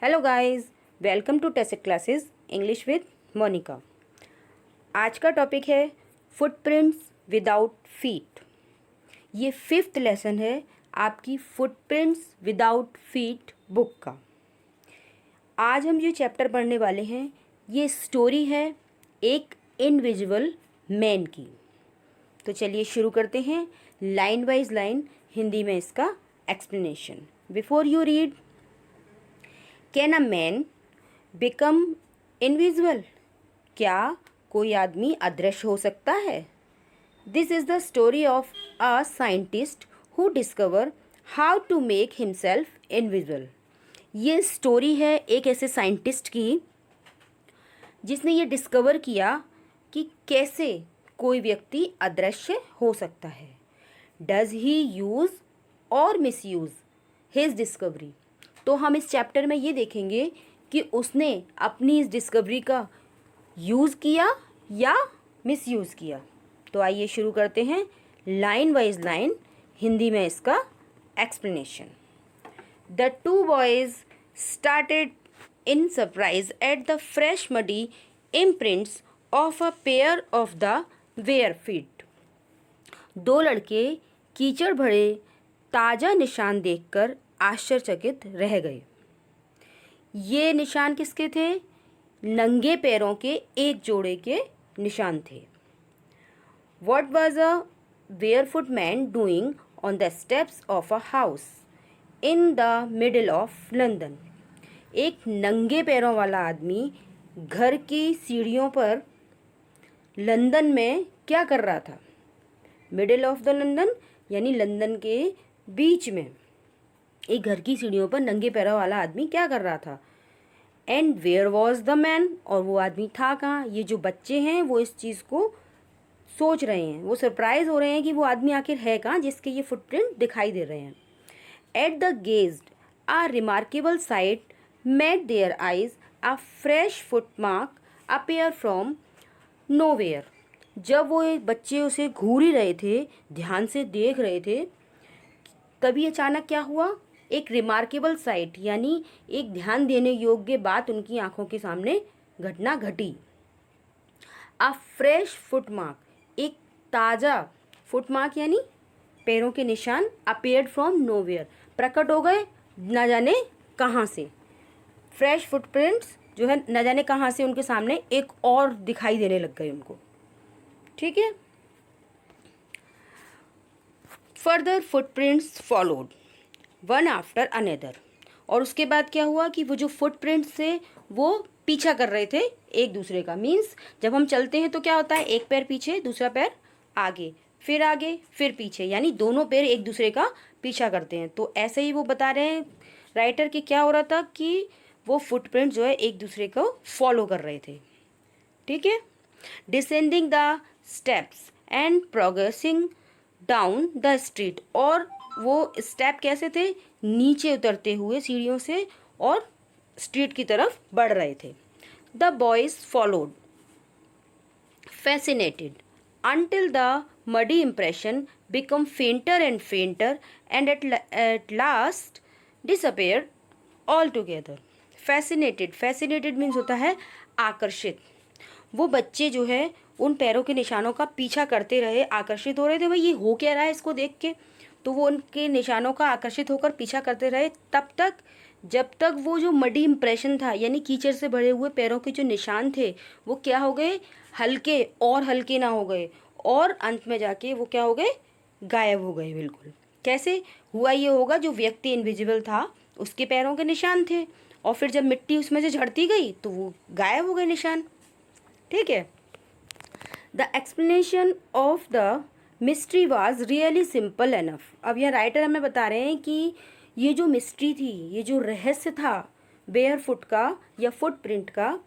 Hello guys, welcome to टेसेट classes English with Monika. आज का टॉपिक है फुटप्रिंट्स विदाउट फीट। ये 5th लेसन है आपकी फुटप्रिंट्स विदाउट फीट बुक का। आज हम जो चैप्टर पढ़ने वाले हैं ये स्टोरी है एक इनविजिबल मैन की। तो चलिए शुरू करते हैं लाइन वाइज लाइन हिंदी में इसका explanation. Before you read, can a man become invisible? क्या कोई आदमी अदृश्य हो सकता है? This is the story of a scientist who discover how to make himself invisible. ये स्टोरी है एक ऐसे साइंटिस्ट की जिसने ये डिस्कवर किया कि कैसे कोई व्यक्ति अदृश्य हो सकता है। डज ही यूज़ और मिसयूज़ हिज डिस्कवरी? तो हम इस चैप्टर में ये देखेंगे कि उसने अपनी इस डिस्कवरी का यूज़ किया या मिसयूज़ किया। तो आइए शुरू करते हैं लाइन वाइज लाइन हिंदी में इसका explanation. The two boys started in surprise at the fresh muddy imprints of a pair of the bare feet. दो लड़के कीचड़ भरे ताज़ा निशान देखकर आश्चर्यचकित रह गए। ये निशान किसके थे? नंगे पैरों के एक जोड़े के निशान थे। What was a barefoot man doing on the steps of a house in the middle of London? एक नंगे पैरों वाला आदमी घर की सीढ़ियों पर लंदन में क्या कर रहा था? मिडिल ऑफ द लंदन यानी लंदन के बीच में एक घर की सीढ़ियों पर नंगे पैरों वाला आदमी क्या कर रहा था? And where was the man? और वो आदमी था कहाँ? ये जो बच्चे हैं वो इस चीज़ को सोच रहे हैं, वो सरप्राइज हो रहे हैं कि वो आदमी आखिर है कहाँ जिसके ये फुटप्रिंट दिखाई दे रहे हैं। At the gazed a remarkable sight met their eyes a fresh footmark appear from nowhere. जब वो बच्चे उसे घूर ही रहे थे, ध्यान से देख रहे थे, तभी अचानक क्या हुआ? एक रिमार्केबल साइट यानी एक ध्यान देने योग्य बात उनकी आंखों के सामने घटना घटी। अ फ्रेश फुटमार्क, एक ताज़ा फुटमार्क यानी पैरों के निशान, अपेयर्ड फ्रॉम नोवेयर, प्रकट हो गए न जाने कहाँ से। फ्रेश फुटप्रिंट्स जो है न जाने कहाँ से उनके सामने एक और दिखाई देने लग गए उनको। ठीक है। Further footprints followed one after another. और उसके बाद क्या हुआ कि वो जो फुटप्रिंट्स थे वो पीछा कर रहे थे एक दूसरे का। मीन्स जब हम चलते हैं तो क्या होता है? एक पैर पीछे, दूसरा पैर आगे, फिर पीछे, यानी दोनों पैर एक दूसरे का पीछा करते हैं। तो ऐसे ही वो बता रहे हैं राइटर कि क्या हो रहा था कि वो फुटप्रिंट जो है एक दूसरे को फॉलो कर रहे थे। ठीक है। Descending the steps and progressing down the street. और वो स्टेप कैसे थे? नीचे उतरते हुए सीढ़ियों से और स्ट्रीट की तरफ बढ़ रहे थे। The boys followed fascinated until the muddy impression become fainter and fainter and at last disappeared altogether. Fascinated means होता है आकर्षित। वो बच्चे जो है उन पैरों के निशानों का पीछा करते रहे, आकर्षित हो रहे थे, भाई ये हो क्या रहा है इसको देख के। तो वो उनके निशानों का आकर्षित होकर पीछा करते रहे तब तक जब तक वो जो मडी इम्प्रेशन था यानी कीचड़ से भरे हुए पैरों के जो निशान थे वो क्या हो गए? हल्के और हल्के ना हो गए, और अंत में जाके वो क्या हो गए? गायब हो गए बिल्कुल। कैसे हुआ? ये होगा जो व्यक्ति इनविजिबल था उसके पैरों के निशान थे, और फिर जब मिट्टी उसमें से झड़ती गई तो वो गायब हो गए निशान। ठीक है। The explanation of the mystery was really simple enough. अब यह राइटर हमें बता रहे हैं कि ये जो मिस्ट्री थी, ये जो रहस्य था बेयर फुट का या फुटप्रिंट का,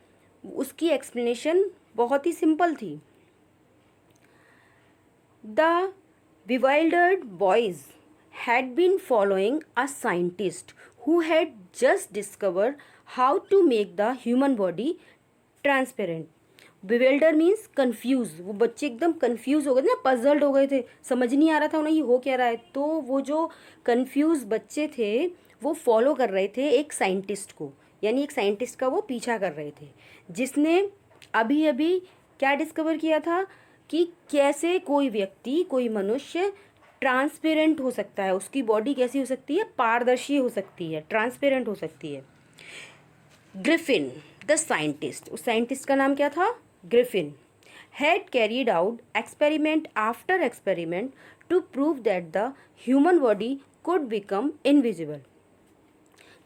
उसकी एक्सप्लेनेशन बहुत ही सिंपल थी। The bewildered boys had been following a scientist who had just discovered how to make the human body transparent. bewilder means confused। वो बच्चे एकदम confused हो गए थे ना, puzzled हो गए थे, समझ नहीं आ रहा था उन्हें ये हो क्या रहा है। तो वो जो confused बच्चे थे वो फॉलो कर रहे थे एक साइंटिस्ट को। यानी एक साइंटिस्ट का वो पीछा कर रहे थे, जिसने अभी अभी क्या डिस्कवर किया था कि कैसे कोई व्यक्ति, कोई मनुष्य ट्रांसपेरेंट हो सकता है, उसकी बॉडी कैसी हो सकती है, पारदर्शी हो सकती है, ट्रांसपेरेंट हो सकती है। ग्रिफिन द साइंटिस्ट, उस साइंटिस्ट का नाम क्या था, Griffin, had carried out experiment after experiment to prove that the human body could become invisible.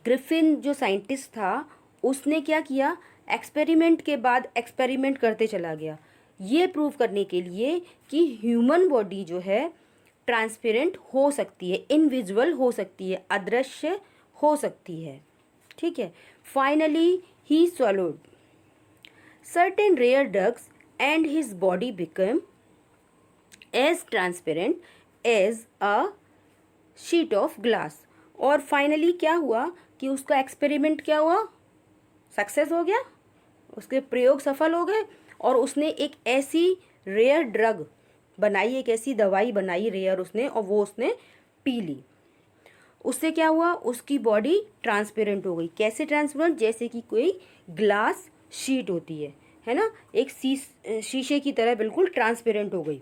Griffin जो साइंटिस्ट था उसने क्या किया, एक्सपेरिमेंट के बाद एक्सपेरिमेंट करते चला गया, ये प्रूव करने के लिए कि ह्यूमन बॉडी जो है ट्रांसपेरेंट हो सकती है, इनविजिबल हो सकती है, अदृश्य हो सकती है। ठीक है। Finally he swallowed certain rare drugs and his body became as transparent as a sheet of glass। और फाइनली क्या हुआ कि उसका एक्सपेरिमेंट क्या हुआ, सक्सेस हो गया, उसके प्रयोग सफल हो गए और उसने एक ऐसी रेयर ड्रग बनाई, एक ऐसी दवाई बनाई रेयर उसने, और वो उसने पी ली। उससे क्या हुआ, उसकी बॉडी ट्रांसपेरेंट हो गई। कैसे ट्रांसपेरेंट, जैसे कि कोई ग्लास शीट होती है ना, एक शीशे की तरह बिल्कुल ट्रांसपेरेंट हो गई।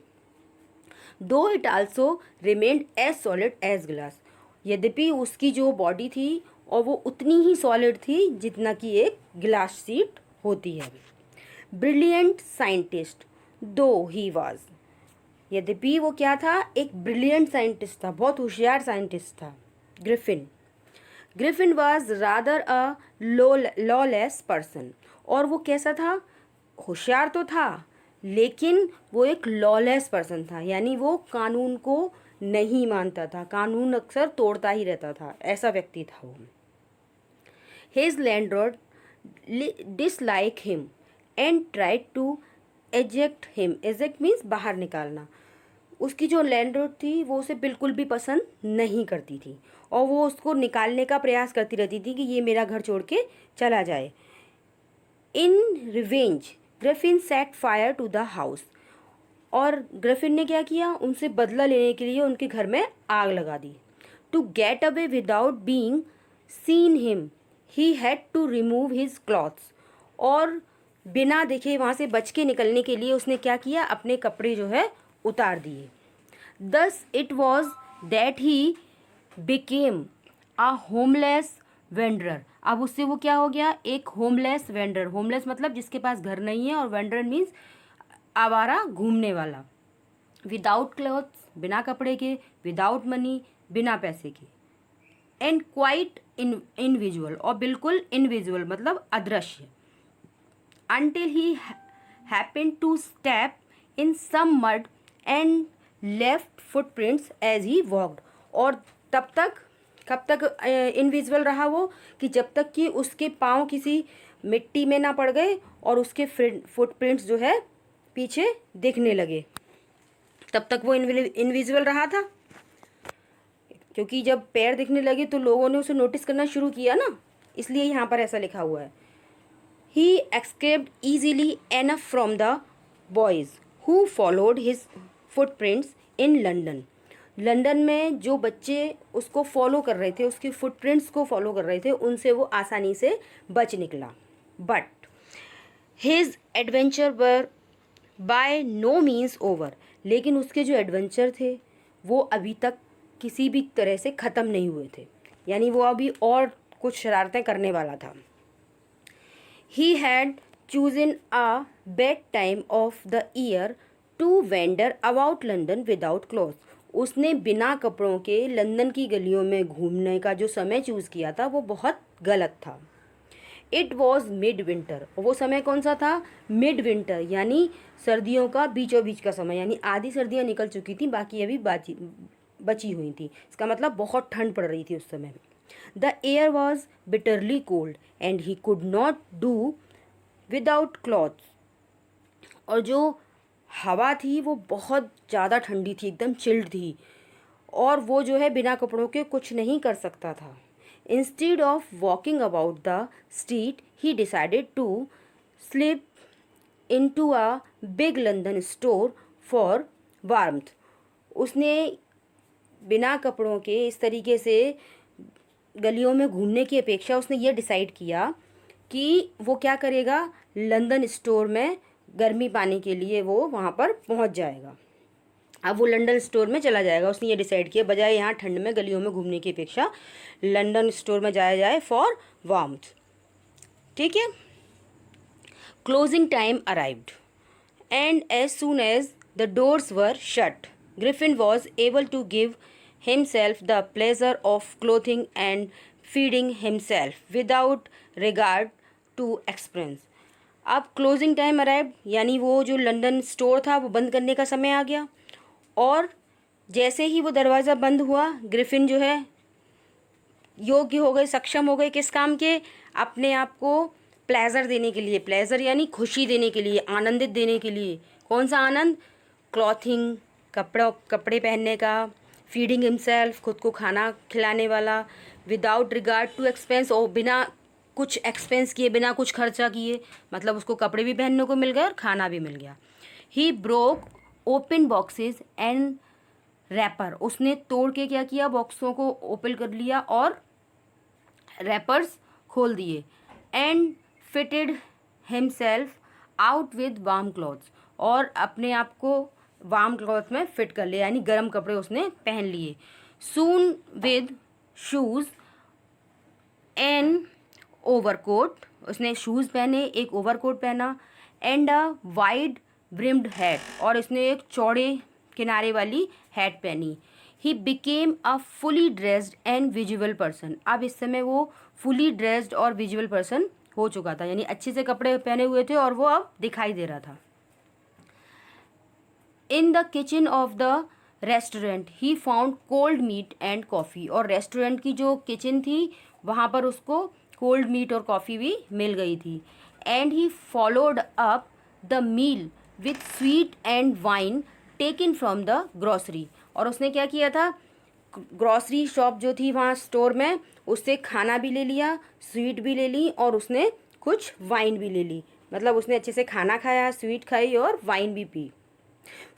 Though it also remained as solid as glass, यद्यपि उसकी जो बॉडी थी और वो उतनी ही सॉलिड थी जितना कि एक ग्लास शीट होती है। ब्रिलियंट साइंटिस्ट दो ही वाज, यद्यपि वो क्या था, एक ब्रिलियंट साइंटिस्ट था, बहुत होशियार साइंटिस्ट था Griffin. Griffin was rather a lawless person, और वो कैसा था, होशियार तो था लेकिन वो एक लॉलेस पर्सन था, यानी वो कानून को नहीं मानता था, कानून अक्सर तोड़ता ही रहता था, ऐसा व्यक्ति था वो। His landlord dislike him and tried to eject him, eject means बाहर निकालना। उसकी जो लैंडलॉर्ड थी वो उसे बिल्कुल भी पसंद नहीं करती थी और वो उसको निकालने का प्रयास करती रहती थी कि ये मेरा घर छोड़ के चला जाए। In revenge Griffin set fire to the house, और ग्रिफिन ने क्या किया, उनसे बदला लेने के लिए उनके घर में आग लगा दी। To get away without being seen him he had to remove his clothes, और बिना देखे वहाँ से बच के निकलने के लिए उसने क्या किया, अपने कपड़े जो है उतार दिए। Thus it was that he became a homeless wanderer, अब उससे वो क्या हो गया, एक होमलेस वेंडर। होमलेस मतलब जिसके पास घर नहीं है, और वेंडर मीन्स आवारा, घूमने वाला। विदाउट क्लॉथ्स, बिना कपड़े के, विदाउट मनी, बिना पैसे के, एंड क्वाइट इनविजुअल, और बिल्कुल इनविजुअल मतलब अदृश्य। until he happened to step in some mud and left footprints as he walked, और तब तक, कब तक इनविजिबल रहा वो, कि जब तक कि उसके पाँव किसी मिट्टी में ना पड़ गए और उसके फुटप्रिंट्स जो है पीछे दिखने लगे, तब तक वो इनविजिबल रहा था। क्योंकि जब पैर दिखने लगे तो लोगों ने उसे नोटिस करना शुरू किया ना, इसलिए यहाँ पर ऐसा लिखा हुआ है। He escaped easily enough from the boys who followed his footprints in London। London में जो बच्चे उसको फॉलो कर रहे थे, उसके फुटप्रिंट्स को फॉलो कर रहे थे, उनसे वो आसानी से बच निकला। But his adventure were by no means over, लेकिन उसके जो एडवेंचर थे वो अभी तक किसी भी तरह से ख़त्म नहीं हुए थे, यानी वो अभी और कुछ शरारतें करने वाला था। He had chosen a bad time of the year to wander about London without clothes। उसने बिना कपड़ों के लंदन की गलियों में घूमने का जो समय चूज़ किया था वो बहुत गलत था। It was mid winter, वो समय कौन सा था, मिड विंटर, यानी सर्दियों का बीचों बीच का समय, यानी आधी सर्दियाँ निकल चुकी थी, बाकी अभी बची हुई थी। इसका मतलब बहुत ठंड पड़ रही थी उस समय। The air was bitterly cold and he could not do without clothes, और जो हवा थी वो बहुत ज़्यादा ठंडी थी, एकदम चिल्ड थी, और वो जो है बिना कपड़ों के कुछ नहीं कर सकता था। Instead of walking about the street, he decided to slip into a big London store for warmth। उसने बिना कपड़ों के इस तरीके से गलियों में घूमने की अपेक्षा उसने ये डिसाइड किया कि वो क्या करेगा, लंदन स्टोर में गर्मी पाने के लिए वो वहाँ पर पहुँच जाएगा। अब वो लंदन स्टोर में चला जाएगा, उसने ये डिसाइड किया बजाय यहाँ ठंड में गलियों में घूमने की अपेक्षा लंदन स्टोर में जाया जाए फॉर वार्मथ। ठीक है। Closing time arrived and as soon as the doors were shut Griffin was able to give himself the pleasure of clothing and feeding himself without regard to expense। अब closing time arrived यानी वो जो London store था वो बंद करने का समय आ गया, और जैसे ही वो दरवाज़ा बंद हुआ ग्रिफिन जो है योग्य हो गए, सक्षम हो गए किस काम के, अपने आप को प्लेजर देने के लिए, प्लेजर यानी खुशी देने के लिए, आनंदित देने के लिए। कौन सा आनंद? क्लॉथिंग, कपड़े पहनने का, फीडिंग हिमसेल्फ, खुद को खाना खिलाने वाला, विदाउट रिगार्ड टू एक्सपेंस, और बिना कुछ एक्सपेंस किए, बिना कुछ खर्चा किए, मतलब उसको कपड़े भी पहनने को मिल गए और खाना भी मिल गया। He broke open boxes and wrapper, उसने तोड़ के क्या किया, बॉक्सों को ओपन कर लिया और रैपर्स खोल दिए। And fitted himself out with warm clothes, और अपने आप को वार्म क्लॉथ में फिट कर लिया, यानी गर्म कपड़े उसने पहन लिए। Soon with shoes and overcoat, उसने शूज़ पहने, एक ओवरकोट पहना, and a wide brimmed hat, और इसने एक चौड़े किनारे वाली हैट पहनी। ही became a fully dressed and visual person, अब इस समय वो फुली ड्रेस्ड और विजुअल पर्सन हो चुका था, यानी अच्छे से कपड़े पहने हुए थे और वो अब दिखाई दे रहा था। In the kitchen of the restaurant he found cold meat and coffee, और रेस्टोरेंट की जो किचन थी वहाँ पर उसको कोल्ड मीट और कॉफ़ी भी मिल गई थी। And he followed up the meal with sweet and wine taken from the grocery, और उसने क्या किया था, ग्रॉसरी शॉप जो थी वहाँ स्टोर में, उससे खाना भी ले लिया, स्वीट भी ले ली, और उसने कुछ वाइन भी ले ली, मतलब उसने अच्छे से खाना खाया, स्वीट खाई और वाइन भी पी।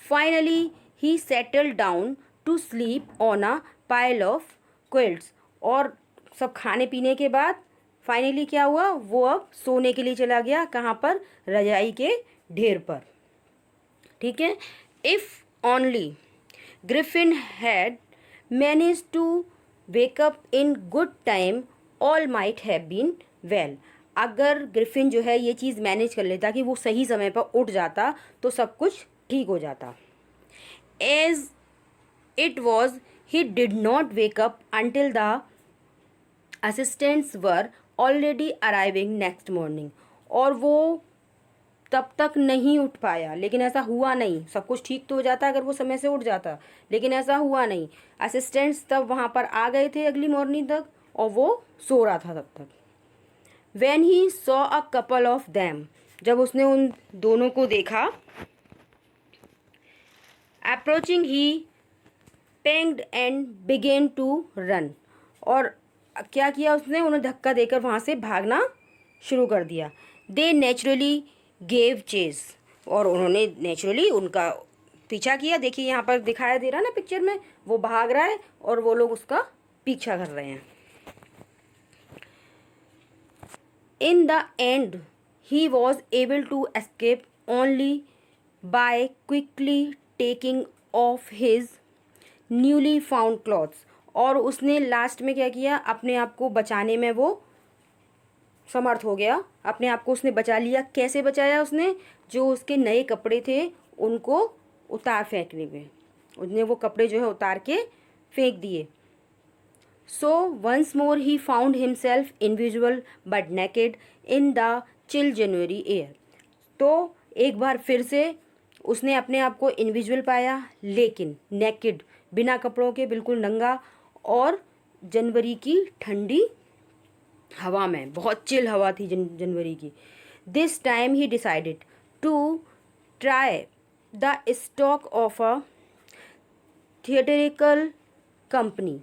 Finally he settled down to sleep on a pile of quilts, और सब खाने पीने के बाद फाइनली क्या हुआ, वो अब सोने के लिए चला गया, कहाँ पर, रजाई के ढेर पर। ठीक है। If only Griffin had manage to wake up in good time all might have been well, अगर ग्रिफिन जो है ये चीज़ मैनेज कर लेता कि वो सही समय पर उठ जाता तो सब कुछ ठीक हो जाता। As it was he did not wake up until the assistants were already arriving next morning, और वो तब तक नहीं उठ पाया, लेकिन ऐसा हुआ नहीं, सब कुछ ठीक तो हो जाता अगर वो समय से उठ जाता, लेकिन ऐसा हुआ नहीं। असिस्टेंट्स तब वहाँ पर आ गए थे अगली मॉर्निंग तक, और वो सो रहा था तब तक। When he saw a couple of them, जब उसने उन दोनों को देखा, approaching he panged and began to run, और क्या किया उसने, उन्हें धक्का देकर वहाँ से भागना शुरू कर दिया। They naturally gave chase, और उन्होंने नेचुरली उनका पीछा किया। देखिए यहाँ पर दिखाया दे रहा है ना पिक्चर में, वो भाग रहा है और वो लोग उसका पीछा कर रहे हैं। In the end, he was able to escape only by quickly taking off his newly found clothes, और उसने लास्ट में क्या किया, अपने आप को बचाने में वो समर्थ हो गया, अपने आप को उसने बचा लिया। कैसे बचाया उसने, जो उसके नए कपड़े थे उनको उतार फेंकने में, उसने वो कपड़े जो है उतार के फेंक दिए। So once more he found himself invisible but naked in the chill January air, तो एक बार फिर से उसने अपने आप को इनविजुअल पाया, लेकिन नेकेड, बिना कपड़ों के, बिल्कुल नंगा, और जनवरी की ठंडी हवा में, बहुत चिल हवा थी जनवरी की। This time he decided to try the stock of a theatrical company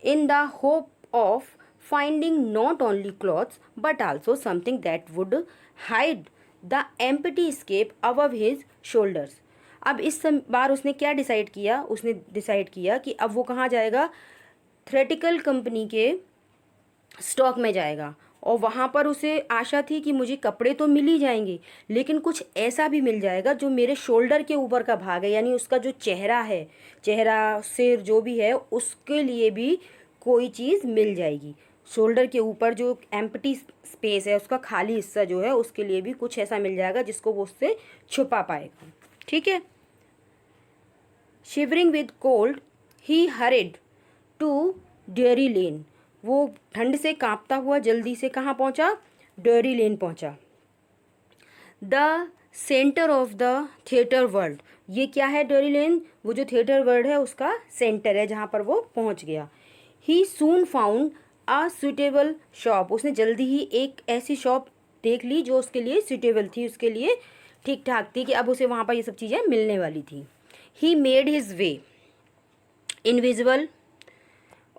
in the hope of finding not only clothes but also something that would hide the empty escape above his shoulders। अब इस बार उसने क्या decide किया, उसने decide किया कि अब वो कहाँ जाएगा, थ्रेटिकल कंपनी के स्टॉक में जाएगा और वहाँ पर उसे आशा थी कि मुझे कपड़े तो मिल ही जाएंगे, लेकिन कुछ ऐसा भी मिल जाएगा जो मेरे शोल्डर के ऊपर का भाग है, यानी उसका जो चेहरा है, चेहरा सिर जो भी है, उसके लिए भी कोई चीज़ मिल जाएगी। शोल्डर के ऊपर जो एम्प्टी स्पेस है, उसका खाली हिस्सा जो है, उसके लिए भी कुछ ऐसा मिल जाएगा जिसको वो उससे छुपा पाएगा। ठीक है। Shivering with cold he hurried to Drury Lane. वो ठंड से कांपता हुआ जल्दी से कहाँ पहुंचा? डेयरी लेन पहुंचा। The centre of the theatre world. ये क्या है डेयरी लेन? वो जो थिएटर वर्ल्ड है उसका सेंटर है जहाँ पर वो पहुंच गया। ही सून फाउंड अ सुटेबल शॉप। उसने जल्दी ही एक ऐसी शॉप देख ली जो उसके लिए सुटेबल थी, उसके लिए ठीक ठाक थी, कि अब उसे वहाँ पर ये सब चीज़ें मिलने वाली थी। He made his way invisible.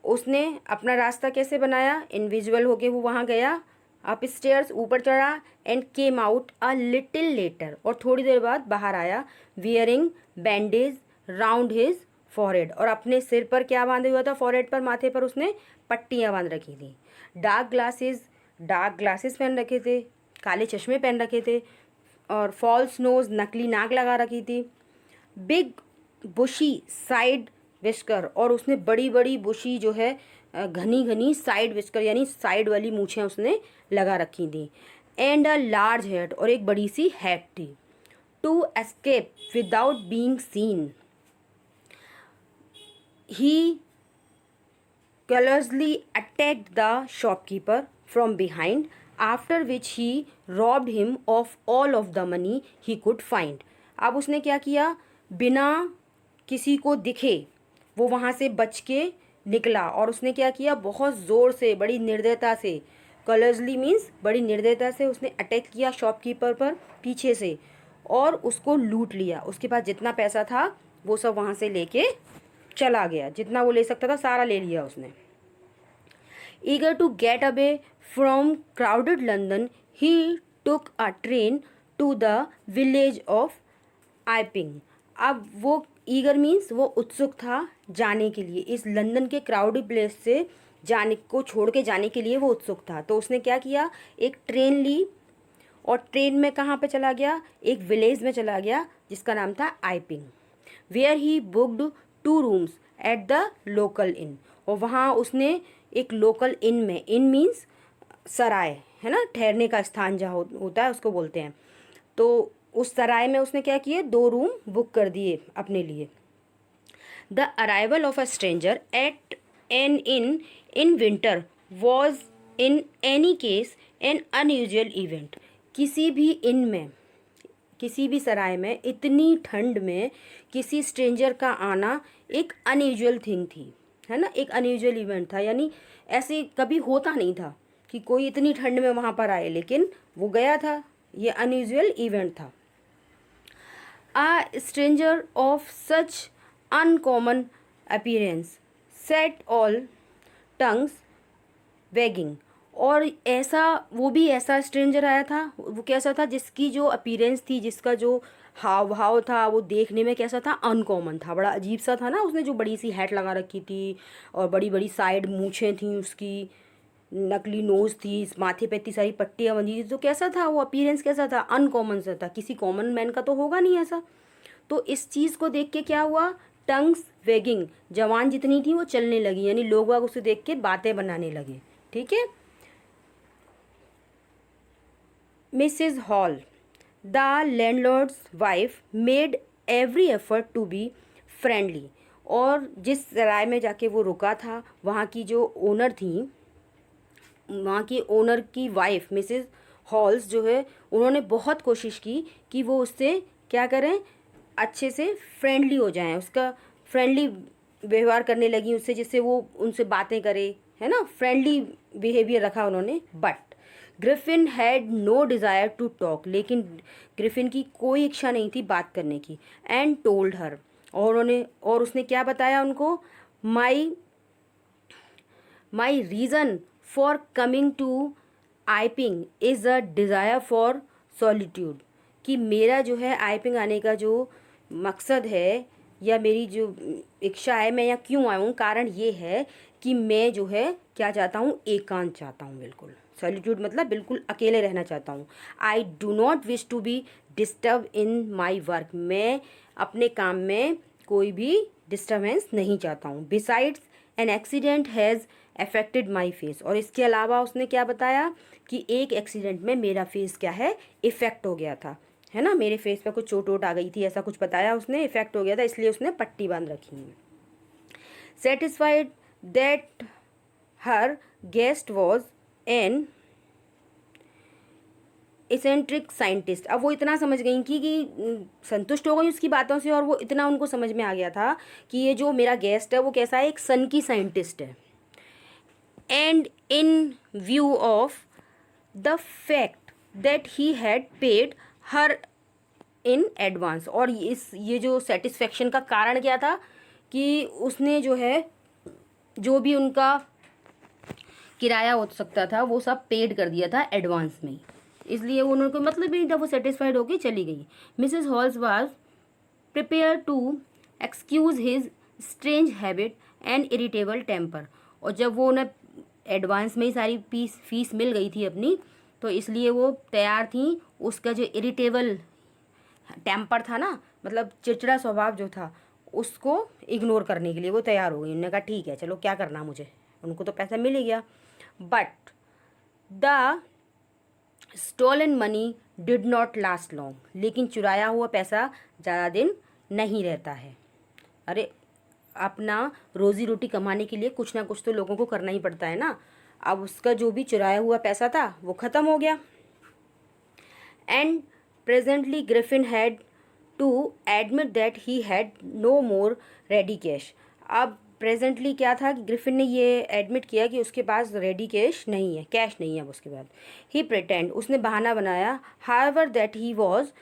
उसने अपना रास्ता कैसे बनाया? इनविजिबल होके वो वहाँ गया, अप स्टेयर्स, ऊपर चढ़ा, and came out a little letter, और थोड़ी देर बाद बाहर आया, wearing bandage round his forehead, और अपने सिर पर क्या बांधे हुआ था? फॉरहेड पर, माथे पर उसने पट्टियाँ बांध रखी थी। डार्क ग्लासेस पहन रखे थे, काले चश्मे पहन रखे थे, और फॉल्स नोज, नकली नाक लगा रखी थी। बिग बुशी साइड विस्कर, और उसने बड़ी बड़ी बुशी जो है घनी घनी साइड विस्कर यानी साइड वाली मूछें उसने लगा रखी थी। एंड अ लार्ज हेड, और एक बड़ी सी हैट थी। To escape without being seen he carelessly attacked the shopkeeper from behind, after which he robbed him of all of the money he could find. अब उसने क्या किया? बिना किसी को दिखे वो वहाँ से बच के निकला, और उसने क्या किया? बहुत ज़ोर से, बड़ी निर्दयता से, कलर्सली मीन्स बड़ी निर्दयता से उसने अटैक किया शॉपकीपर पर पीछे से, और उसको लूट लिया। उसके पास जितना पैसा था वो सब वहाँ से लेके चला गया, जितना वो ले सकता था सारा ले लिया उसने। Eager to get away from crowded London, he took a train to the village of Iping. अब वो ईगर मीन्स वो उत्सुक था जाने के लिए, इस लंदन के क्राउडेड प्लेस से जाने को, छोड़ के जाने के लिए वो उत्सुक था। तो उसने क्या किया? एक ट्रेन ली, और ट्रेन में कहाँ पे चला गया? एक विलेज में चला गया जिसका नाम था Iping. Where he booked 2 rooms at the local inn, और वहाँ उसने एक लोकल इन में, इन मीन्स सराय है ना, ठहरने का स्थान जहाँ होता है उसको बोलते हैं, तो उस सराय में उसने क्या किए? 2 रूम बुक कर दिए अपने लिए। The arrival of a stranger eight N in winter was in any case N unusual event. किसी भी इन में, किसी भी सराय में इतनी ठंड में किसी स्ट्रेंजर का आना एक अनयूजुअल थिंग थी, है ना, एक अनयूजुअल इवेंट था, यानी ऐसे कभी होता नहीं था कि कोई इतनी ठंड में वहाँ पर आए, लेकिन वो गया था, ये अनयूजुअल इवेंट था। A stranger of such uncommon appearance set all tongues wagging। और ऐसा, वो भी ऐसा स्ट्रेंजर आया था, वो कैसा था? जिसकी जो अपीयरेंस थी, जिसका जो हाव भाव था, वो देखने में कैसा था? अनकॉमन था, बड़ा अजीब सा था ना। उसने जो बड़ी सी हैट लगा रखी थी, और बड़ी बड़ी साइड मूछें थी उसकी, नकली नोज थी, माथे पे इतनी सारी पट्टियाँ बंधी थी, तो कैसा था वो? अपीयरेंस कैसा था? अनकॉमन सा था, किसी कॉमन मैन का तो होगा नहीं ऐसा। तो इस चीज़ को देख के क्या हुआ? टंग्स वेगिंग, जवान जितनी थी वो चलने लगी, यानी लोग बाग उसे देख के बातें बनाने लगे। ठीक है। Mrs Hall, the landlord's wife, made every effort to be friendly. और जिस सराय में जाके वो रुका था, वहाँ की जो ओनर थी, वहाँ की ओनर की वाइफ मिसेस हॉल्स जो है, उन्होंने बहुत कोशिश की कि वो उससे क्या करें? अच्छे से फ्रेंडली हो जाएं, उसका फ्रेंडली व्यवहार करने लगी उससे, जिससे वो उनसे बातें करे, है ना, फ्रेंडली बिहेवियर रखा उन्होंने। But Griffin had no desire to talk, लेकिन ग्रिफिन की कोई इच्छा नहीं थी बात करने की। एंड टोल्ड हर, और उसने क्या बताया उनको? My reason for coming to Iping is a desire for solitude. कि मेरा जो है आइपिंग आने का जो मकसद है, या मेरी जो इच्छा है, मैं यहाँ क्यों आया हूँ, कारण ये है कि मैं जो है क्या चाहता हूँ, एकांत चाहता हूँ, बिल्कुल सॉलिट्यूड मतलब बिल्कुल अकेले रहना चाहता हूँ। I do not wish to be disturb in my work, मैं अपने काम में कोई भी डिस्टर्बेंस नहीं चाहता हूँ। Besides an accident has affected my face, और इसके अलावा उसने क्या बताया कि एक एक्सीडेंट में मेरा फेस क्या है, इफ़ेक्ट हो गया था, है ना, मेरे फेस पे कुछ चोट वोट आ गई थी, ऐसा कुछ बताया उसने, इफेक्ट हो गया था, इसलिए उसने पट्टी बांध रखी है। Satisfied that her guest was an eccentric scientist, अब वो इतना समझ गई कि संतुष्ट हो गई उसकी बातों से, और वो इतना उनको समझ में आ गया था कि ये जो मेरा गेस्ट है वो कैसा है, एक सन की साइंटिस्ट है। And in view of the fact that he had paid her in advance, और ये जो सेटिस्फेक्शन का कारण क्या था कि उसने जो है जो भी उनका किराया हो सकता था वो सब पेड कर दिया था एडवांस में ही, इसलिए उन्होंने मतलब भी नहीं था, वो सेटिस्फाइड होकर चली गई। Mrs Halls was prepare to excuse his strange habit and irritable temper, और जब वो उन्हें एडवांस में ही सारी फीस मिल गई थी अपनी, तो इसलिए वो तैयार थी उसका जो इरिटेबल टेम्पर था ना, मतलब चिड़चिड़ा स्वभाव जो था, उसको इग्नोर करने के लिए वो तैयार हो गई। उन्होंने कहा ठीक है चलो क्या करना मुझे, उनको तो पैसा मिल ही गया। But the stolen money did not last long, लेकिन चुराया हुआ पैसा ज़्यादा दिन नहीं रहता है। अरे अपना रोज़ी रोटी कमाने के लिए कुछ ना कुछ तो लोगों को करना ही पड़ता है ना। अब उसका जो भी चुराया हुआ पैसा था वो ख़त्म हो गया। And presently Griffin had to admit that he had no more ready cash, अब प्रेजेंटली क्या था कि ग्रिफिन ने ये एडमिट किया कि उसके पास रेडी कैश नहीं है, कैश नहीं है अब उसके बाद। ही प्रिटेंड, उसने बहाना बनाया, however that he was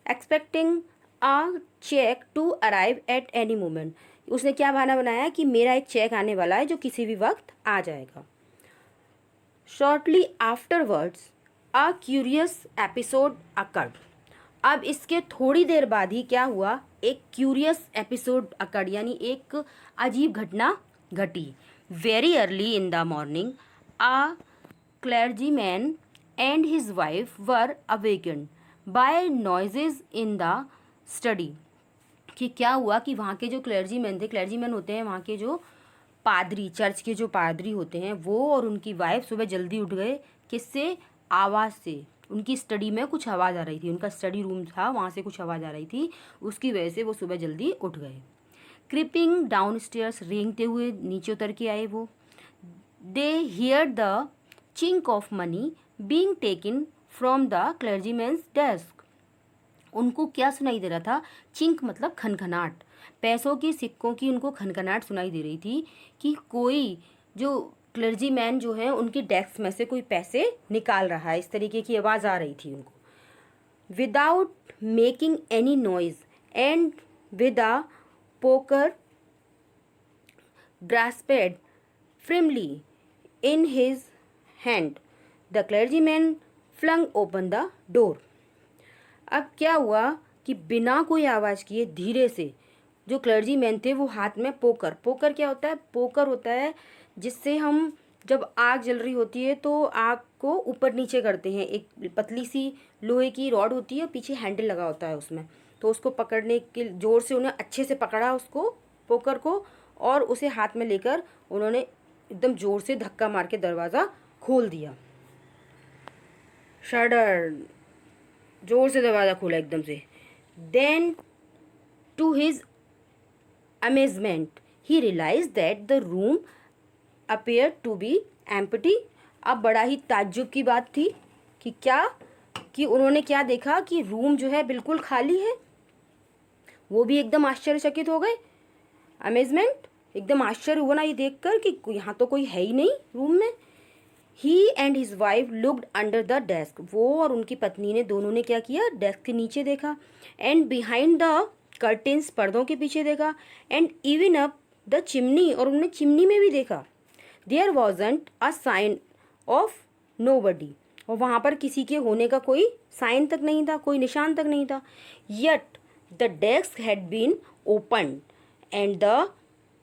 expecting a cheque to arrive at any moment, उसने क्या बहाना बनाया कि मेरा एक चेक आने वाला है जो किसी भी वक्त आ जाएगा। Shortly afterwards a curious episode occurred, अब इसके थोड़ी देर बाद ही क्या हुआ, एक क्यूरियस एपिसोड अकर्ड, यानी एक अजीब घटना घटी। Very early in the morning a clergyman and his wife were awakened by noises in the study, कि क्या हुआ कि वहाँ के जो क्लर्जीमैन थे, क्लर्जीमैन होते हैं वहाँ के जो पादरी, चर्च के जो पादरी होते हैं, वो और उनकी वाइफ सुबह जल्दी उठ गए। किससे? आवाज़ से। उनकी स्टडी में कुछ आवाज़ आ रही थी, उनका स्टडी रूम था, वहाँ से कुछ आवाज़ आ रही थी, उसकी वजह से वो सुबह जल्दी उठ गए। क्रिपिंग डाउन स्टेयर्स, रेंगते हुए नीचे उतर के आए वो। They hear the chink of money being taken from the clergyman's desk, उनको क्या सुनाई दे रहा था? चिंक मतलब खनखनाट, पैसों की, सिक्कों की उनको खनखनाट सुनाई दे रही थी कि कोई जो क्लर्जी मैन जो है उनकी डेस्क में से कोई पैसे निकाल रहा है, इस तरीके की आवाज़ आ रही थी उनको। Without making any noise and with a poker grasped firmly in his hand, the clergyman flung open the door. अब क्या हुआ कि बिना कोई आवाज़ किए धीरे से जो क्लर्जी मैन थे वो हाथ में पोकर, पोकर क्या होता है? पोकर होता है जिससे हम जब आग जल रही होती है तो आग को ऊपर नीचे करते हैं, एक पतली सी लोहे की रॉड होती है, पीछे हैंडल लगा होता है उसमें, तो उसको पकड़ने के ज़ोर से उन्हें अच्छे से पकड़ा उसको, पोकर को, और उसे हाथ में लेकर उन्होंने एकदम ज़ोर से धक्का मार के दरवाज़ा खोल दिया। शटर, जोर से दरवाज़ा खोला एकदम से। Then to his amazement he realise that the room appear to be empty, अब बड़ा ही ताज्जुब की बात थी कि क्या, कि उन्होंने क्या देखा कि रूम जो है बिल्कुल खाली है। वो भी एकदम आश्चर्यचकित हो गए, अमेजमेंट, एकदम आश्चर्य हुआ ना ये देखकर कि यहाँ तो कोई है ही नहीं रूम में। He and his wife looked under the desk, वो और उनकी पत्नी ने दोनों ने क्या किया? डेस्क के नीचे देखा। एंड बिहाइंड द कर्टेन्स, पर्दों के पीछे देखा। And even up the chimney, और उन्होंने चिमनी में भी देखा। There wasn't a sign of nobody, और वहाँ पर किसी के होने का कोई साइन तक नहीं था, कोई निशान तक नहीं था। Yet the desk had been open and the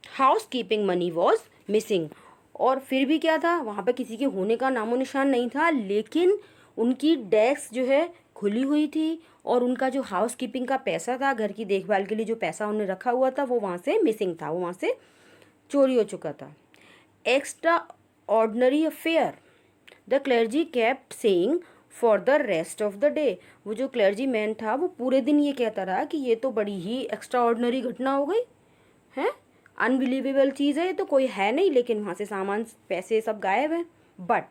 housekeeping money was missing. और फिर भी क्या था, वहाँ पे किसी के होने का नामो निशान नहीं था, लेकिन उनकी डेस्क जो है खुली हुई थी और उनका जो हाउस कीपिंग का पैसा था, घर की देखभाल के लिए जो पैसा उन्हें रखा हुआ था, वो वहाँ से मिसिंग था, वो वहाँ से चोरी हो चुका था। Extra ordinary affair the clergy kept saying for the rest of the day. वो जो क्लर्जी मैन था वो पूरे दिन ये कहता रहा कि ये तो बड़ी ही एक्स्ट्रा ऑर्डनरी घटना हो गई है, अनबिलीवेबल चीज़ है, ये तो कोई है नहीं, लेकिन वहाँ से सामान पैसे सब गायब हैं। But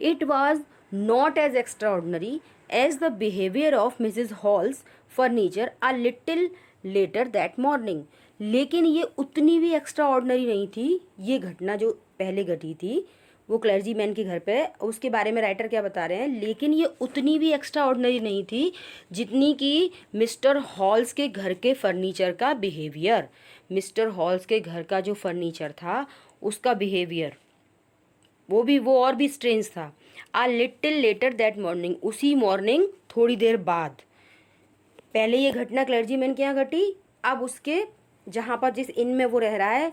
it was not as extraordinary as the behaviour of Mrs Halls furniture a little later that morning. लेकिन ये उतनी भी एक्स्ट्रा ऑर्डनरी नहीं थी, ये घटना जो पहले घटी थी वो क्लर्जी मैन के घर पे, उसके बारे में राइटर क्या बता रहे हैं, लेकिन ये उतनी भी एक्स्ट्रा ऑर्डनरी नहीं थी जितनी कि मिस्टर हॉल्स के घर के फर्नीचर का बिहेवियर। मिस्टर हॉल्स के घर का जो फर्नीचर था उसका बिहेवियर वो और भी स्ट्रेंज था। आ लिटिल लेटर दैट मॉर्निंग, उसी मॉर्निंग थोड़ी देर बाद, पहले ये घटना क्लर्जी मैन के यहाँ घटी, अब उसके जहाँ पर जिस इन में वो रह रहा है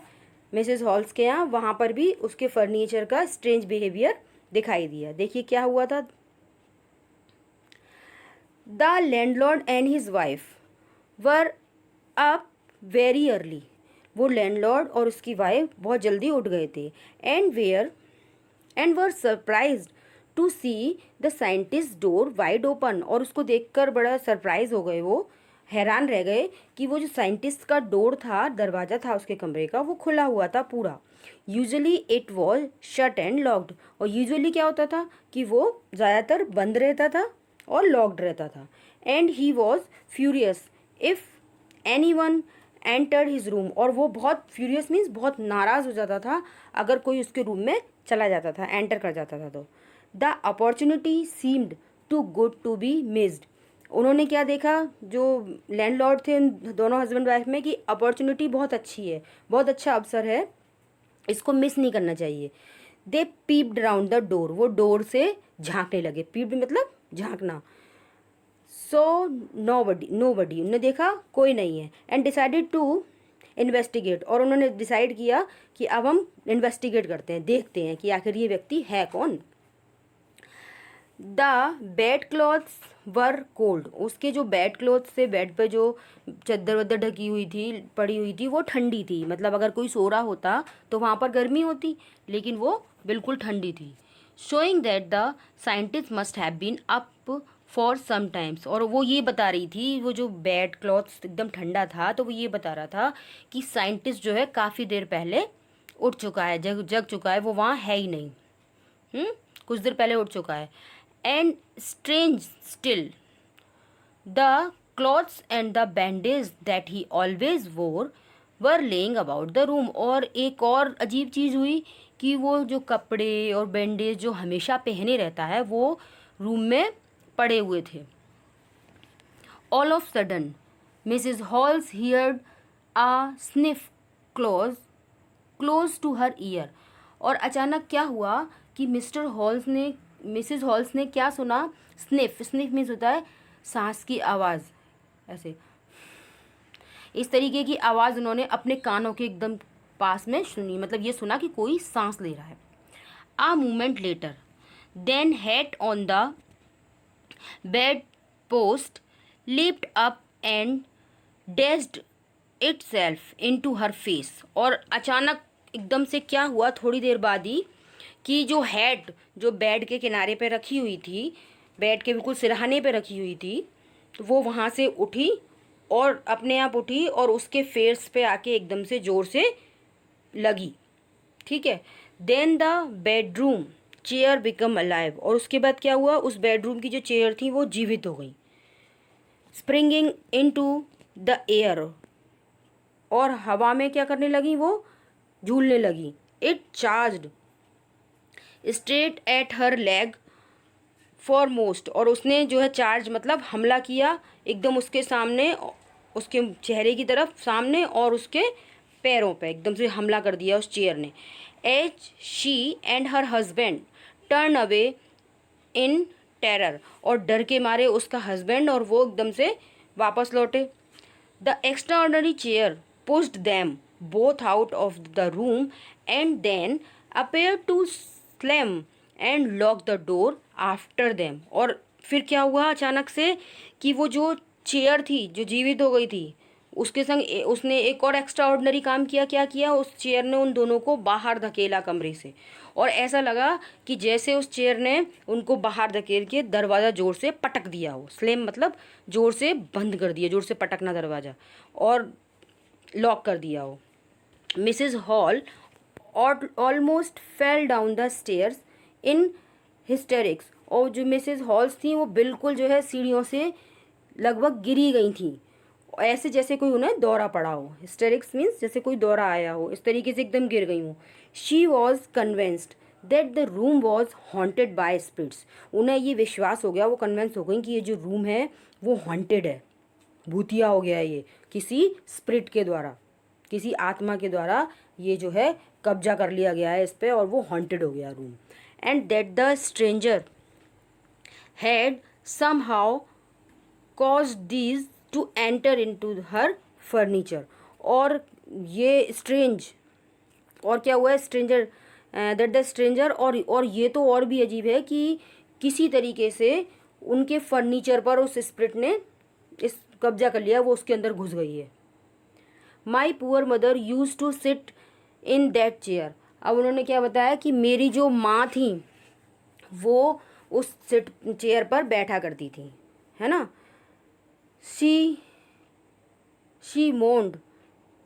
मिसेस हॉल्स के यहाँ, वहाँ पर भी उसके फर्नीचर का स्ट्रेंज बिहेवियर दिखाई दिया। देखिए क्या हुआ था। The landlord and his wife were up very early. वो लैंडलॉर्ड और उसकी वाइफ बहुत जल्दी उठ गए थे। And were surprised to see the scientist door wide open. और उसको देखकर बड़ा सरप्राइज हो गए, वो हैरान रह गए कि वो जो साइंटिस्ट का डोर था, दरवाज़ा था उसके कमरे का, वो खुला हुआ था पूरा। Usually it was shut and locked. और यूजुअली क्या होता था कि वो ज़्यादातर बंद रहता था और लॉक्ड रहता था। And he was furious if any one entered his room. और वो बहुत फ्यूरियस मीन्स बहुत नाराज़ हो जाता था अगर कोई उसके रूम में चला जाता था, एंटर कर जाता था तो। The opportunity seemed too good to be missed. उन्होंने क्या देखा, जो लैंडलॉर्ड थे उन दोनों हस्बैंड वाइफ में, कि अपॉर्चुनिटी बहुत अच्छी है, बहुत अच्छा अवसर है, इसको मिस नहीं करना चाहिए। दे पीप्ड राउंड द डोर। वो डोर से झांकने लगे, पीप्ड मतलब झांकना। सो नोबडी उन्होंने देखा कोई नहीं है। And decided to investigate. और उन्होंने डिसाइड किया कि अब हम इन्वेस्टिगेट करते हैं, देखते हैं कि आखिर ये व्यक्ति है कौन। The bed clothes were cold. उसके जो बेड क्लॉथ्स थे, बेड पे जो चद्दर वद्दर ढकी हुई थी, पड़ी हुई थी, वो ठंडी थी। मतलब अगर कोई सो रहा होता तो वहाँ पर गर्मी होती, लेकिन वो बिल्कुल ठंडी थी। Showing that the scientist must have been up for some times. और वो ये बता रही थी, वो जो बेड क्लॉथ्स एकदम ठंडा था तो वो ये बता रहा था कि साइंटिस्ट जो है काफ़ी देर पहले उठ चुका है, जग चुका है, वो वहाँ है ही नहीं, कुछ देर पहले उठ चुका है। And strange still the clothes and the bandage that he always वोर वर लेइंग अबाउट द रूम। और एक और अजीब चीज़ हुई कि वो जो कपड़े और बैंडेज जो हमेशा पहने रहता है वो रूम में पड़े हुए थे। All of sudden Mrs Halls heard a sniff close to her ear. और अचानक क्या हुआ कि मिसेस हॉल्स ने क्या सुना, स्निफ मीन्स होता है सांस की आवाज़, ऐसे इस तरीके की आवाज़ उन्होंने अपने कानों के एकदम पास में सुनी। मतलब ये सुना कि कोई सांस ले रहा है। A moment later then hat on the bed post lift up and dashed itself into her face. और अचानक एकदम से क्या हुआ, थोड़ी देर बाद ही, कि जो हेड जो बेड के किनारे पे रखी हुई थी, बेड के बिल्कुल सिरहाने पे रखी हुई थी, तो वो वहाँ से उठी और अपने आप उठी और उसके फेस पे आके एकदम से ज़ोर से लगी। ठीक है। Then the bedroom chair become alive. और उसके बाद क्या हुआ, उस बेडरूम की जो चेयर थी वो जीवित हो गई। Springing into the air. और हवा में क्या करने लगी, वो झूलने लगी। It charged straight at her leg foremost. और उसने जो है चार्ज मतलब हमला किया एकदम उसके सामने, उसके चेहरे की तरफ सामने, और उसके पैरों पे एकदम से हमला कर दिया उस चेयर ने। As she and her husband turn away in terror. और डर के मारे उसका हस्बैंड और वो एकदम से वापस लौटे। The extraordinary chair pushed them both out of the room and then appear to slam and lock the door after them. और फिर क्या हुआ अचानक से कि वो जो चेयर थी जो जीवित हो गई थी उसके संग उसने एक और एक्स्ट्रा ऑर्डिनरी काम किया। क्या किया? उस चेयर ने उन दोनों को बाहर धकेला कमरे से, और ऐसा लगा कि जैसे उस चेयर ने उनको बाहर धकेल के दरवाज़ा जोर से पटक दिया हो। स्लैम मतलब जोर से बंद कर दिया, जोर से पटकना दरवाज़ा, और लॉक कर दिया हो। Mrs hall almost fell down the stairs in hysterics. और जो मिसेस हॉल्स थी वो बिल्कुल जो है सीढ़ियों से लगभग गिरी गई थी, ऐसे जैसे कोई उन्हें दौरा पड़ा हो। हिस्टेरिक्स मीन्स जैसे कोई दौरा आया हो, इस तरीके से एकदम गिर गई हूँ। She was convinced that the room was haunted by spirits. उन्हें ये विश्वास हो गया, वो कन्विंस हो गई कि ये जो रूम है वो हॉन्टेड है, भूतिया हो गया है, ये किसी स्पिरिट के द्वारा, किसी आत्मा के द्वारा ये जो है कब्जा कर लिया गया है इस पर, और वो हॉन्टेड हो गया room. And that the stranger had somehow caused these to enter into her furniture। और ये स्ट्रेंज, और क्या हुआ है? स्ट्रेंजर, दैट द स्ट्रेंजर, और ये तो और भी अजीब है कि किसी तरीके से उनके फर्नीचर पर उस स्पिरिट ने इस कब्जा कर लिया, वो उसके अंदर घुस गई है। My poor mother use to sit in that chair. अब उन्होंने क्या बताया कि मेरी जो माँ थी वो उस चेयर पर बैठा करती थी, है ना। She moaned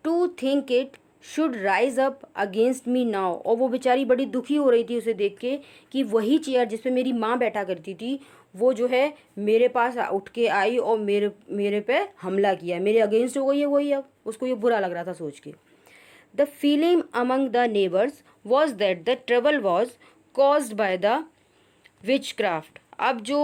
to think it should rise up against me now। और वो बेचारी बड़ी दुखी हो रही थी उसे देख के कि वही चेयर जिस पे मेरी माँ बैठा करती थी वो जो है मेरे पास उठ के आई और मेरे पे हमला किया, मेरे अगेंस्ट हो गई है वही। अब उसको ये बुरा लग रहा था सोच के। The feeling among the neighbours was that the trouble was caused by the witchcraft. अब जो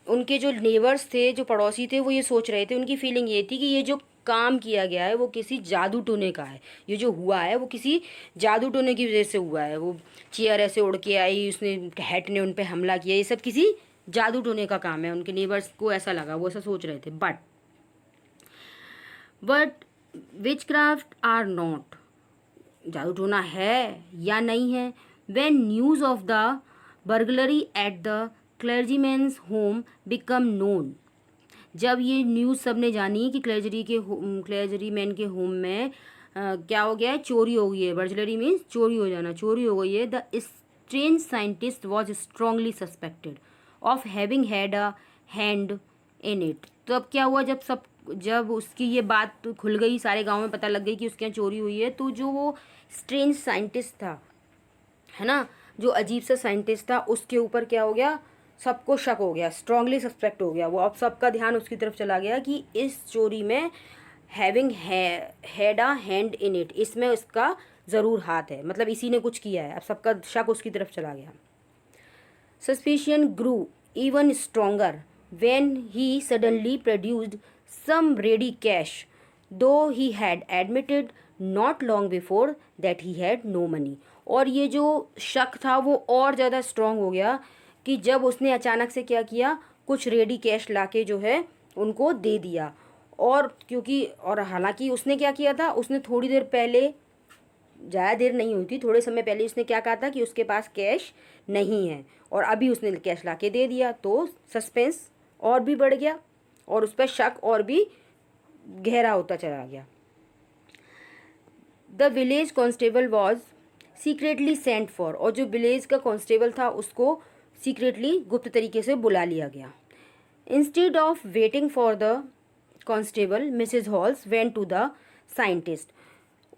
उनके जो नेबर्स थे, जो पड़ोसी थे, वो ये सोच रहे थे, उनकी फीलिंग ये थी कि ये जो काम किया गया है वो किसी जादू टोने का है, ये जो हुआ है वो किसी जादू टोने की वजह से हुआ है। वो चेयर ऐसे उड़ के आई, उसने हैट ने उन पे हमला किया, ये सब किसी जादू टोने का काम है। उनके नेबर्स को ऐसा लगा, वो ऐसा सोच रहे थे। बट विचक्राफ्ट आर नॉट, जादू टोना है या नहीं है। When news of the burglary at the clergyman's home become known. जब ये न्यूज़ सबने जानी कि क्लर्जरीमैन के होम में क्या हो गया है, चोरी हो गई है। बर्गलरी मीन्स चोरी हो जाना, चोरी हो गई है। The strange scientist was strongly suspected of having had a hand in it. तो अब क्या हुआ, जब उसकी ये बात खुल गई, सारे गांव में पता लग गई कि उसके यहाँ चोरी हुई है, तो जो वो स्ट्रेंज साइंटिस्ट था, है ना, जो अजीब सा साइंटिस्ट था, उसके ऊपर क्या हो गया, सबको शक हो गया, स्ट्रांगली सस्पेक्ट हो गया वो। अब सबका ध्यान उसकी तरफ चला गया कि इस चोरी में having had a hand in it, इसमें उसका ज़रूर हाथ है, मतलब इसी ने कुछ किया है। अब सबका शक उसकी तरफ चला गया। Suspicion grew even stronger when he suddenly produced some ready cash, though he had admitted not long before that he had no money. और ये जो शक था वो और ज़्यादा स्ट्रॉन्ग हो गया कि जब उसने अचानक से क्या किया, कुछ रेडी कैश लाके जो है उनको दे दिया। और क्योंकि, और हालांकि उसने क्या किया था, उसने थोड़ी देर पहले, ज़्यादा देर नहीं हुई थी, थोड़े समय पहले उसने क्या कहा था कि उसके पास कैश नहीं है, और अभी उसने कैश लाके दे दिया। तो सस्पेंस और भी बढ़ गया और उस पर शक और भी गहरा होता चला गया। The village constable was secretly sent for. और जो विलेज का कांस्टेबल था उसको सीक्रेटली, गुप्त तरीके से बुला लिया गया। Instead of waiting for the constable Mrs Halls went to the scientist.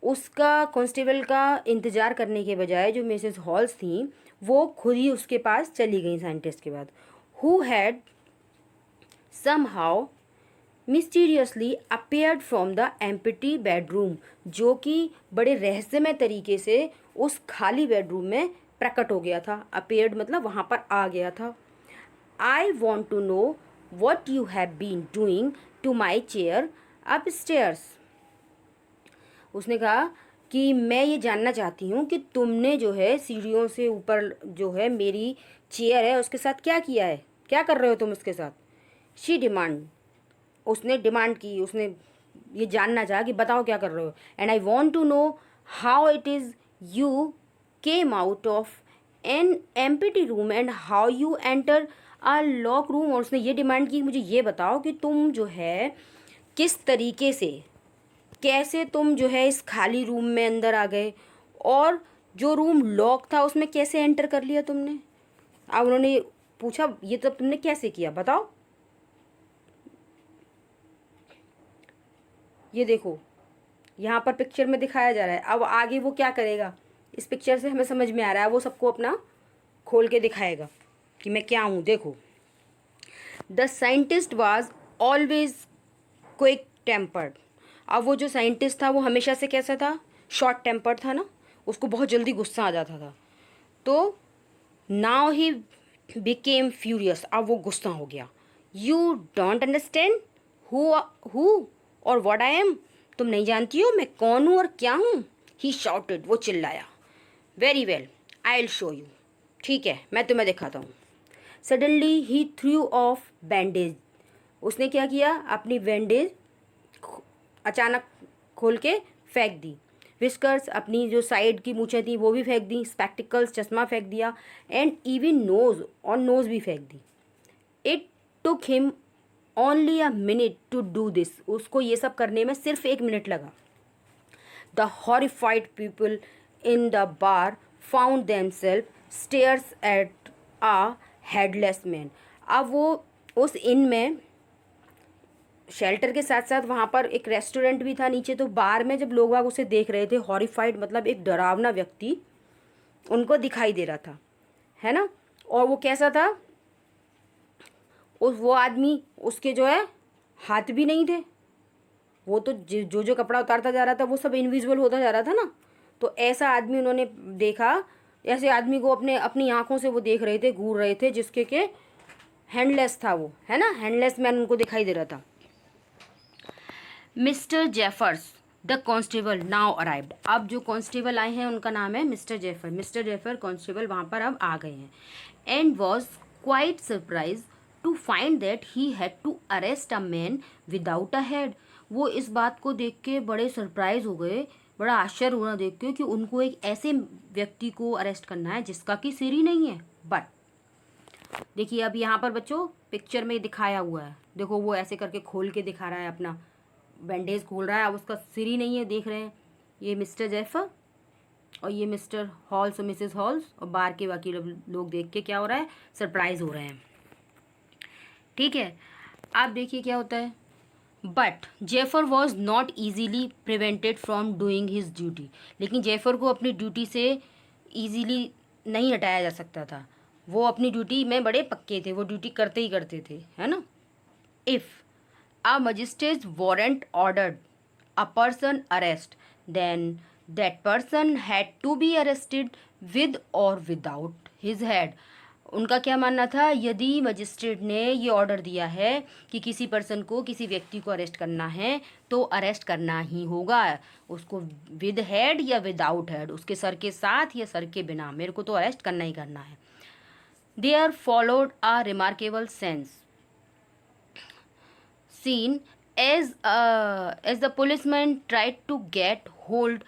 उसका कांस्टेबल का इंतज़ार करने के बजाय जो मिसेज हॉल्स थी वो खुद ही उसके पास चली गई साइंटिस्ट के बाद। Who had somehow mysteriously appeared from the empty bedroom, जो कि बड़े रहस्यमय तरीके से उस खाली बेडरूम में प्रकट हो गया था। अपेयर्ड मतलब वहाँ पर आ गया था। I want to know what you have been doing to my chair upstairs. उसने कहा कि मैं ये जानना चाहती हूँ कि तुमने जो है सीढ़ियों से ऊपर जो है मेरी चेयर है उसके साथ क्या किया है, क्या कर रहे हो तुम उसके साथ। शी डिमांड, उसने डिमांड की, उसने ये जानना चाहा कि बताओ क्या कर रहे हो, and I want to know how it is you came out of an empty room and how you enter a lock room. और उसने ये डिमांड की, मुझे ये बताओ कि तुम जो है किस तरीके से, कैसे तुम जो है इस खाली रूम में अंदर आ गए, और जो रूम लॉक था उसमें कैसे एंटर कर लिया तुमने। अब उन्होंने पूछा ये तो तुमने कैसे किया, बताओ। ये देखो यहाँ पर पिक्चर में दिखाया जा रहा है। अब आगे वो क्या करेगा, इस पिक्चर से हमें समझ में आ रहा है, वो सबको अपना खोल के दिखाएगा कि मैं क्या हूँ। देखो, the scientist was always quick tempered. अब वो जो साइंटिस्ट था वो हमेशा से कैसा था, शॉर्ट टेम्पर्ड था ना, उसको बहुत जल्दी गुस्सा आ जाता था। तो नाउ ही बिकेम फ्यूरियस, अब वो गुस्सा हो गया। यू डोंट अंडरस्टैंड हु और व्हाट आई एम, तुम नहीं जानती हो मैं कौन हूँ और क्या हूँ। ही शाउटेड, वो चिल्लाया। Very well, I will show you, ठीक है मैं तुम्हें दिखाता हूँ। Suddenly he threw of bandage, उसने क्या किया, अपनी बैंडेज अचानक खोल के फेंक दी। विस्कर्स, अपनी जो साइड की मूछें थी वो भी फेंक दी। स्पेक्टिकल्स, चश्मा फेंक दिया। एंड इवन नोज, और नोज भी फेंक दी। It took him only a minute to do this, उसको ये सब करने में सिर्फ 1 मिनट लगा। The horrified people in the bar found themselves stares at a headless man. अब वो उस इन में, शेल्टर के साथ साथ वहाँ पर एक रेस्टोरेंट भी था नीचे, तो बार में जब लोग उसे देख रहे थे, हॉरिफाइड मतलब एक डरावना व्यक्ति उनको दिखाई दे रहा था, है ना। और वो कैसा था, वो आदमी, उसके जो है हाथ भी नहीं थे, वो तो जो जो कपड़ा उतारता जा रहा था वो सब इनविजिबल होता जा रहा था ना। तो ऐसा आदमी उन्होंने देखा, ऐसे आदमी को अपनी आंखों से वो देख रहे थे, घूर रहे थे, जिसके के हैंडलेस था वो, है ना, हैंडलेस मैन उनको दिखाई दे रहा था। Mr Jeffers the constable now arrived. अब जो कॉन्स्टेबल आए हैं उनका नाम है Mr Jeffer. Mr Jeffer constable वहाँ पर अब आ गए हैं। And was quite surprise to find that he had to arrest a man without a head. वो इस बात को देख के बड़े सरप्राइज हो गए, बड़ा आश्चर्य हुआ देख के कि उनको एक ऐसे व्यक्ति को अरेस्ट करना है जिसका कि सिर ही नहीं है। बट देखिए अब यहाँ पर बच्चों पिक्चर में दिखाया हुआ है, देखो वो ऐसे करके खोल के दिखा रहा है, अपना बैंडेज खोल रहा है। अब उसका सिर ही नहीं है, देख रहे हैं। ये मिस्टर जेफर और ये मिस्टर हॉल्स और मिसेस हॉल्स, और बाहर के बाकी लोग देख के क्या हो रहा है, सरप्राइज हो रहे हैं। ठीक है, आप देखिए क्या होता है। But Jaffer was not easily prevented from doing his duty. लेकिन जेफर को अपनी ड्यूटी से ईजीली नहीं हटाया जा सकता था, वो अपनी ड्यूटी में बड़े पक्के थे, वो ड्यूटी करते ही करते थे, है ना। If a magistrate's warrant ordered a person arrest, then that person had to be arrested with or without his head। उनका क्या मानना था, यदि मजिस्ट्रेट ने ये ऑर्डर दिया है कि किसी पर्सन को, किसी व्यक्ति को अरेस्ट करना है तो अरेस्ट करना ही होगा, उसको विद हेड या विदाउट हेड, उसके सर के साथ या सर के बिना, मेरे को तो अरेस्ट करना ही करना है। There followed a remarkable sense scene as the policeman tried to get hold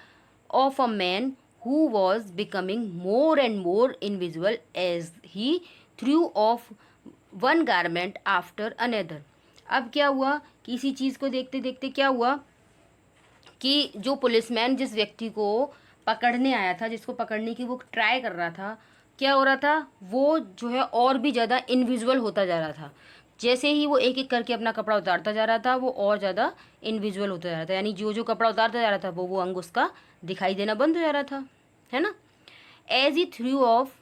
of a man who was becoming more and more invisible as he threw off one garment after another। अब क्या हुआ, किसी चीज़ को देखते देखते क्या हुआ कि जो पुलिसमैन जिस व्यक्ति को पकड़ने आया था, जिसको पकड़ने की वो ट्राई कर रहा था, क्या हो रहा था, वो जो है और भी ज़्यादा इनविजिबल होता जा रहा था। जैसे ही वो एक एक करके अपना कपड़ा उतारता जा रहा था, वो और ज़्यादा इनविजिबल होता जा रहा था, यानी जो जो कपड़ा उतारता जा रहा था वो अंग उसका दिखाई देना बंद हो जा रहा था, है ना। As he threw off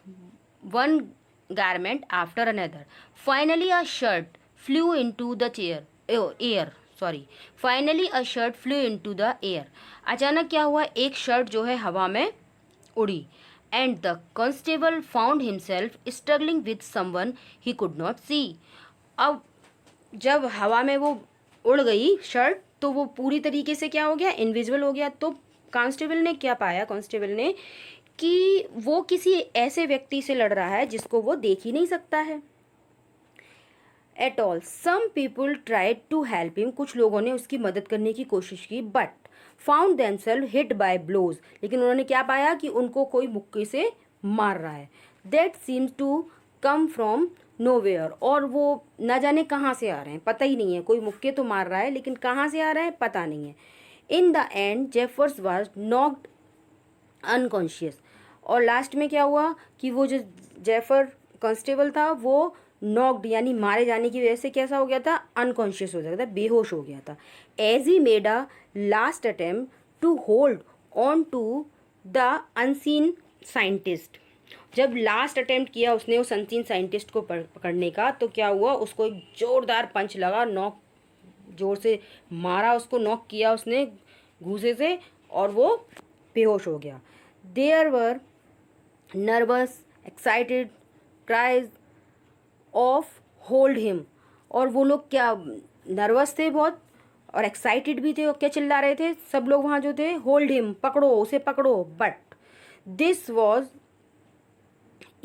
one garment after another, finally a shirt flew into the air sorry finally a shirt flew into the air. अचानक क्या हुआ, एक शर्ट जो है हवा में उड़ी। And the constable found himself struggling with someone he could not see. अब जब हवा में वो उड़ गई शर्ट, तो वो पूरी तरीके से क्या हो गया, इनविजिबल हो गया। तो कांस्टेबल ने क्या पाया, कांस्टेबल ने, कि वो किसी ऐसे व्यक्ति से लड़ रहा है जिसको वो देख ही नहीं सकता है। At all. Some people tried to help him, कुछ लोगों ने उसकी मदद करने की कोशिश की, but found themselves hit by blows, लेकिन उन्होंने क्या पाया कि उनको कोई मुक्के से मार रहा है। That seems to come from nowhere, और वो न जाने कहाँ से आ रहे हैं, पता ही नहीं है, कोई मुक्के तो मार रहा है लेकिन कहाँ से आ रहा है पता नहीं है। In the end Jeffers was knocked unconscious, और लास्ट में क्या हुआ कि वो जो जेफर कांस्टेबल था वो नॉक्ड यानी मारे जाने की वजह से कैसा हो गया था, अनकॉन्शियस हो गया था, बेहोश हो गया था। As he made a last attempt to hold on to the unseen scientist, जब लास्ट अटेम्प्ट किया उसने उस अनसीन साइंटिस्ट को पकड़ने का, तो क्या हुआ, उसको एक जोरदार पंच लगा, नॉक जोर से मारा, उसको नॉक किया उसने घूसे से, और वो बेहोश हो गया। There were nervous excited cries of hold him, और वो लोग क्या नर्वस थे बहुत और एक्साइटेड भी थे, और क्या चिल्ला रहे थे सब लोग वहाँ जो थे, होल्ड हिम, पकड़ो उसे पकड़ो। But this was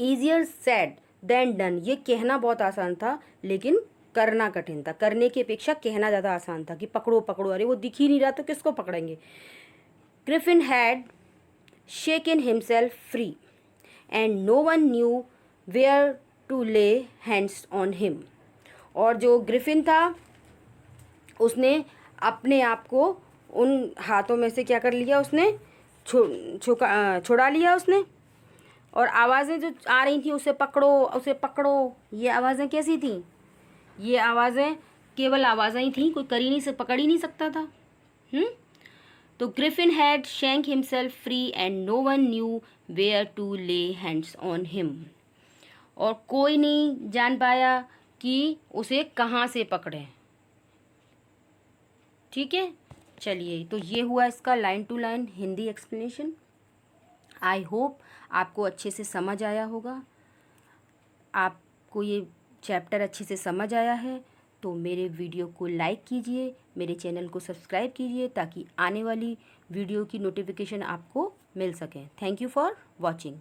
easier said than done, ये कहना बहुत आसान था लेकिन करना कठिन था, करने की अपेक्षा कहना ज़्यादा आसान था कि पकड़ो पकड़ो, अरे वो दिख ही नहीं रहा तो किसको पकड़ेंगे। Griffin had shaken himself free and no one knew where to lay hands on him, और जो ग्रिफिन था उसने अपने आप को उन हाथों में से क्या कर लिया, उसने छुड़ा लिया उसने, और आवाज़ें जो आ रही थी उसे पकड़ो उसे पकड़ो, ये आवाज़ें कैसी थी, ये आवाज़ें केवल आवाज़ें ही थी, कोई पकड़ ही नहीं सकता था। तो ग्रिफिन हैड शैंक himself free and no one knew where to lay hands on him, और कोई नहीं जान पाया कि उसे कहाँ से पकड़े। ठीक है, चलिए, तो ये हुआ इसका line to line Hindi explanation. I hope आपको अच्छे से समझ आया होगा। आपको ये चैप्टर अच्छे से समझ आया है तो मेरे वीडियो को लाइक कीजिए, मेरे चैनल को सब्सक्राइब कीजिए ताकि आने वाली वीडियो की नोटिफिकेशन आपको मिल सके। Thank you for watching.